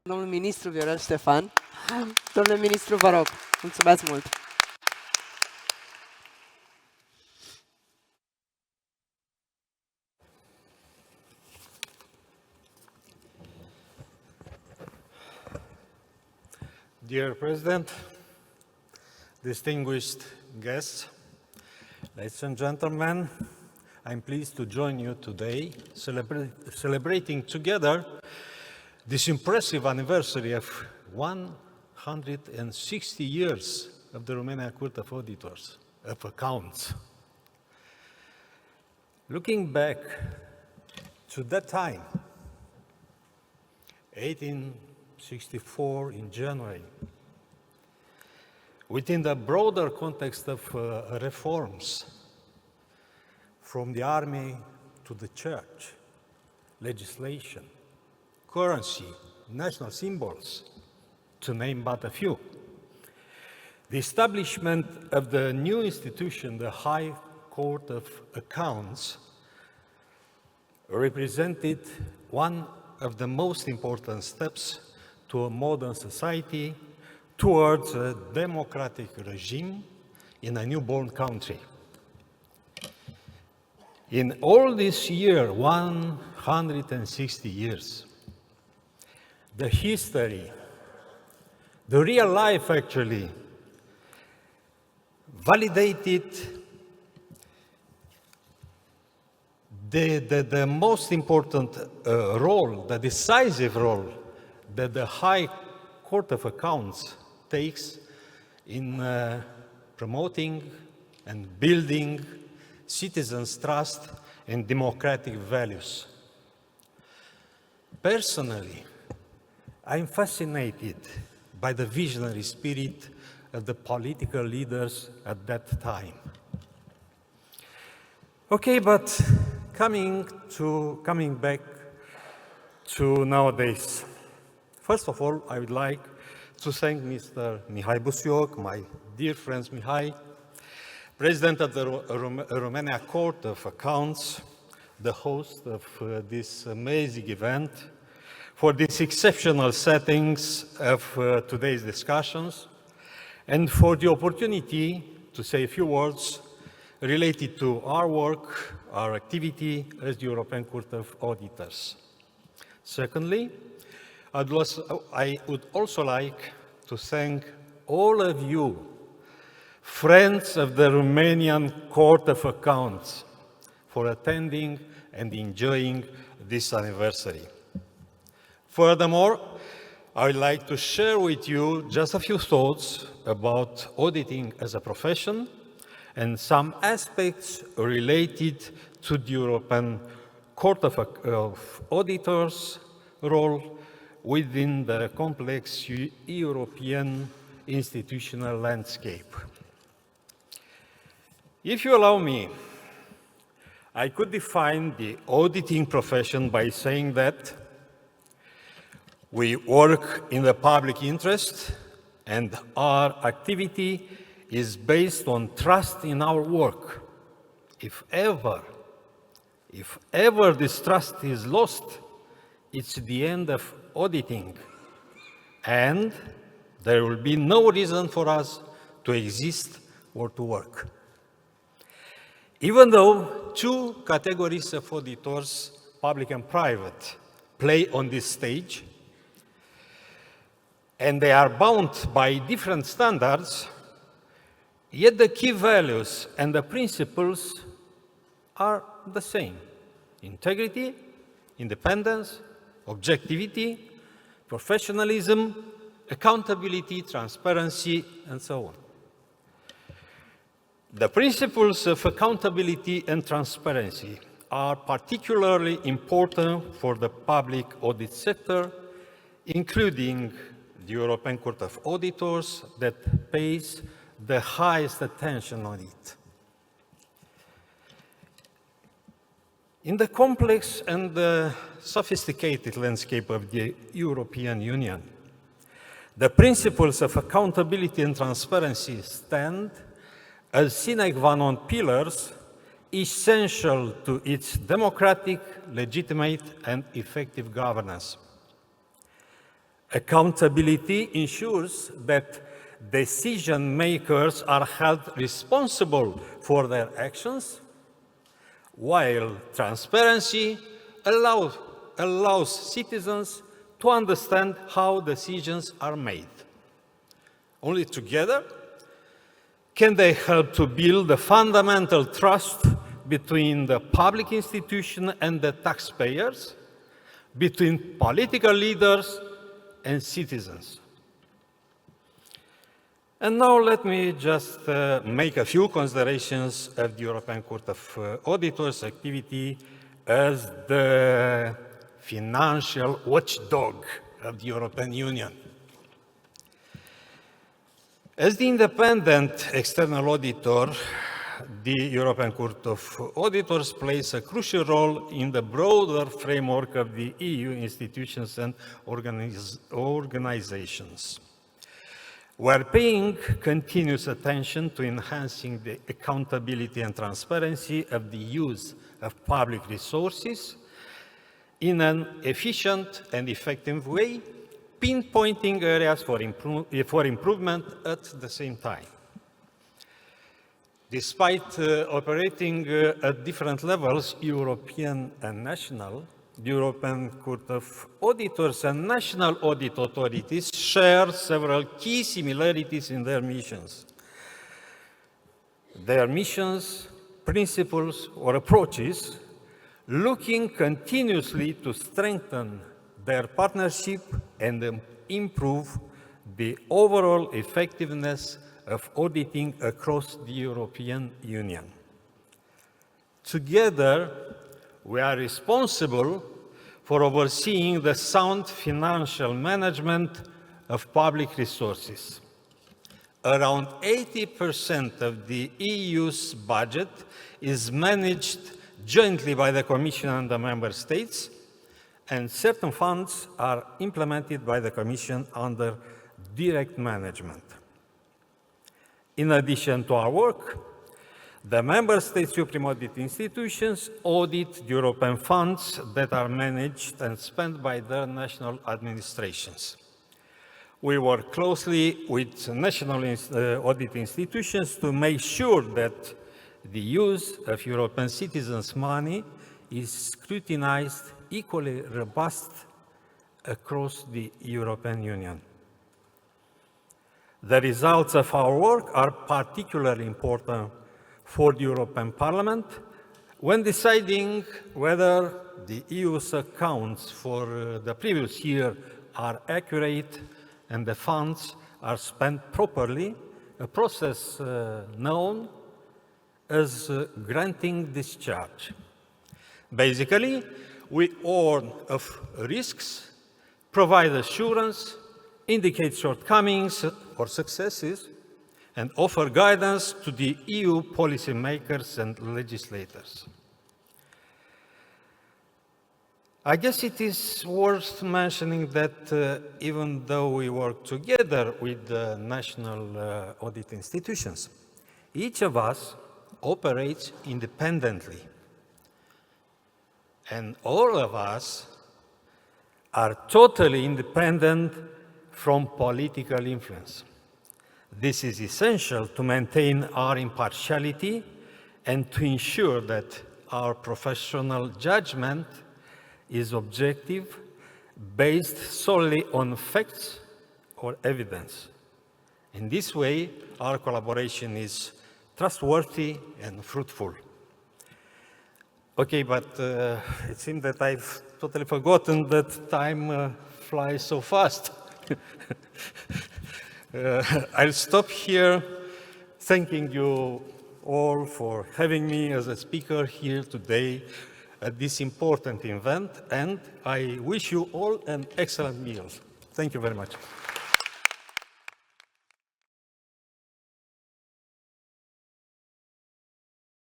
Domnul ministru Viorel Stefan. Domnule ministru, vă rog, mulțumesc mult. Dear President, distinguished guests, ladies and gentlemen, I'm pleased to join you today celebrating together this impressive anniversary of 160 years of the Romanian Court of Auditors, of Accounts. Looking back to that time, 1864 in January, within the broader context of reforms, from the army to the church, legislation, currency, national symbols, to name but a few. The establishment of the new institution, the High Court of Accounts, represented one of the most important steps to a modern society towards a democratic regime in a newborn country. In all this year, 160 years, the history, the real life actually, validated the most important role, the decisive role that the High Court of Accounts takes in promoting and building citizens' trust in democratic values. Personally, I'm fascinated by the visionary spirit of the political leaders at that time. Okay, but coming back to nowadays, first of all, I would like to thank Mr. Mihai Busioc, my dear friends Mihai, President of the Romania Court of Accounts, the host of this amazing event, for these exceptional settings of today's discussions, and for the opportunity to say a few words related to our work, our activity as the European Court of Auditors. Secondly, I would also like to thank all of you, friends of the Romanian Court of Accounts, for attending and enjoying this anniversary. Furthermore, I would like to share with you just a few thoughts about auditing as a profession and some aspects related to the European Court of Auditors' role within the complex European institutional landscape. If you allow me, I could define the auditing profession by saying that we work in the public interest and our activity is based on trust in our work. If ever this trust is lost, it's the end of auditing, and there will be no reason for us to exist or to work. Even though two categories of auditors, public and private, play on this stage, and they are bound by different standards, yet the key values and the principles are the same: integrity, independence, objectivity, professionalism, accountability, transparency, and so on. The principles of accountability and transparency are particularly important for the public audit sector, including the European Court of Auditors, that pays the highest attention on it. In the complex and sophisticated landscape of the European Union, the principles of accountability and transparency stand as sine qua non pillars essential to its democratic, legitimate, and effective governance. Accountability ensures that decision makers are held responsible for their actions, while transparency allows citizens to understand how decisions are made. Only together can they help to build a fundamental trust between the public institution and the taxpayers, between political leaders and citizens. And now let me just make a few considerations of the European Court of Auditors' activity as the financial watchdog of the European Union. As the independent external auditor, the European Court of Auditors plays a crucial role in the broader framework of the EU institutions and organizations. We're paying continuous attention to enhancing the accountability and transparency of the use of public resources in an efficient and effective way, pinpointing areas for improvement at the same time. Despite operating at different levels, European and national, the European Court of Auditors and national audit authorities share several key similarities in their missions. Their missions, principles, or approaches looking continuously to strengthen their partnership and improve the overall effectiveness of auditing across the European Union. Together, we are responsible for overseeing the sound financial management of public resources. Around 80% of the EU's budget is managed jointly by the Commission and the Member States, and certain funds are implemented by the Commission under direct management. In addition to our work, the Member State Supreme Audit institutions audit the European funds that are managed and spent by their national administrations. We work closely with national audit institutions to make sure that the use of European citizens' money is scrutinized equally robust across the European Union. The results of our work are particularly important for the European Parliament when deciding whether the EU's accounts for the previous year are accurate and the funds are spent properly, a process known as granting discharge. Basically, we warn of risks, provide assurance, indicate shortcomings or successes, and offer guidance to the EU policymakers and legislators. I guess it is worth mentioning that even though we work together with the national audit institutions, each of us operates independently. And all of us are totally independent from political influence. This is essential to maintain our impartiality and to ensure that our professional judgment is objective, based solely on facts or evidence. In this way, our collaboration is trustworthy and fruitful. Okay, but it seems that I've totally forgotten that time flies so fast. I'll stop here, thanking you all for having me as a speaker here today at this important event, and I wish you all an excellent meal. Thank you very much.